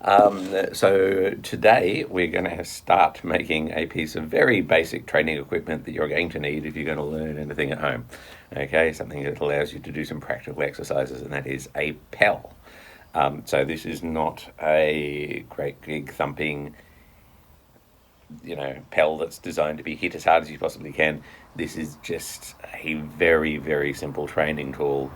So today we're going to start making a piece of very basic training equipment that you're going to need if you're going to learn anything at home. Okay, something that allows you to do some practical exercises, and that is a Pell. So this is not a great big thumping, Pell that's designed to be hit as hard as you possibly can. This is just a very, very simple training tool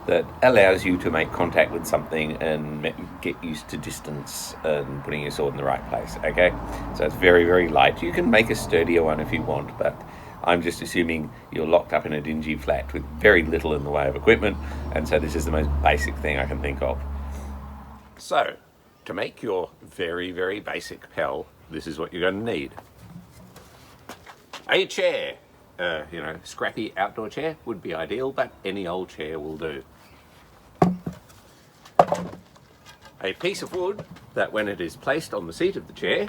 that allows you to make contact with something and get used to distance and putting your sword in the right place, okay? So it's very, very light. You can make a sturdier one if you want, but I'm just assuming you're locked up in a dingy flat with very little in the way of equipment, and so this is the most basic thing I can think of. So, to make your very, very basic Pell, this is what you're going to need. A chair. Scrappy outdoor chair would be ideal, but any old chair will do. A piece of wood that, when it is placed on the seat of the chair,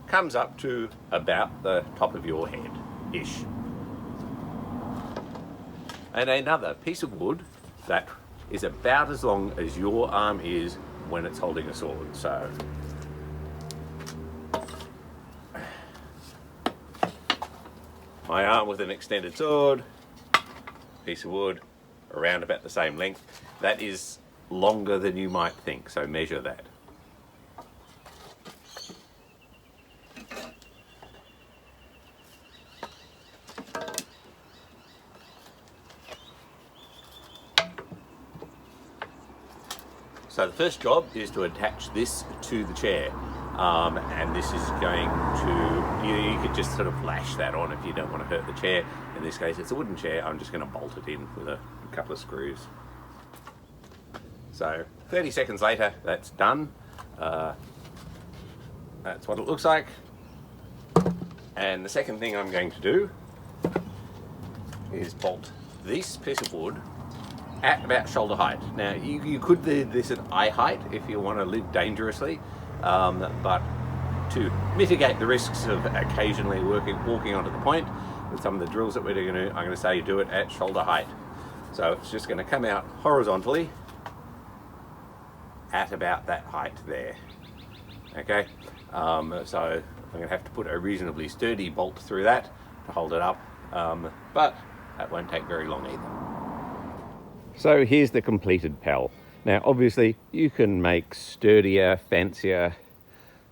comes up to about the top of your head-ish. And another piece of wood that is about as long as your arm is when it's holding a sword. So my arm with an extended sword, piece of wood, around about the same length. That is longer than you might think, so measure that. So the first job is to attach this to the chair. And this is going to, you could just sort of lash that on if you don't want to hurt the chair. In this case it's a wooden chair. I'm just going to bolt it in with a couple of screws. So 30 seconds later, that's done. That's what it looks like. And the second thing I'm going to do is bolt this piece of wood at about shoulder height. Now you could do this at eye height if you want to live dangerously, but to mitigate the risks of occasionally walking onto the point with some of the drills that we're going to do, I'm going to say you do it at shoulder height. So it's just going to come out horizontally at about that height there. Okay, so I'm going to have to put a reasonably sturdy bolt through that to hold it up, but that won't take very long either. So here's the completed Pell. Now obviously you can make sturdier, fancier,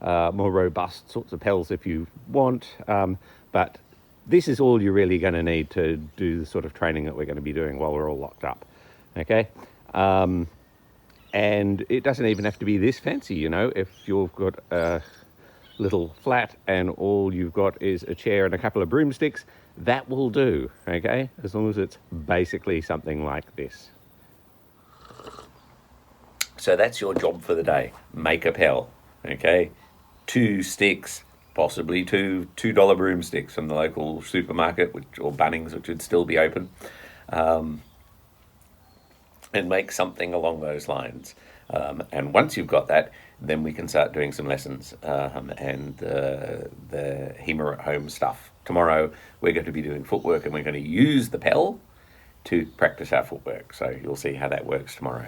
more robust sorts of Pells if you want, but this is all you're really going to need to do the sort of training that we're going to be doing while we're all locked up. Okay, and it doesn't even have to be this fancy, if you've got a little flat and all you've got is a chair and a couple of broomsticks, that will do, okay, as long as it's basically something like this. So that's your job for the day. Make a Pell, okay? 2 sticks, possibly two $2 broomsticks from the local supermarket, or Bunnings, which would still be open, and make something along those lines. And once you've got that, then we can start doing some lessons and the HEMA at home stuff. Tomorrow we're going to be doing footwork, and we're going to use the Pell to practice our footwork. So you'll see how that works tomorrow.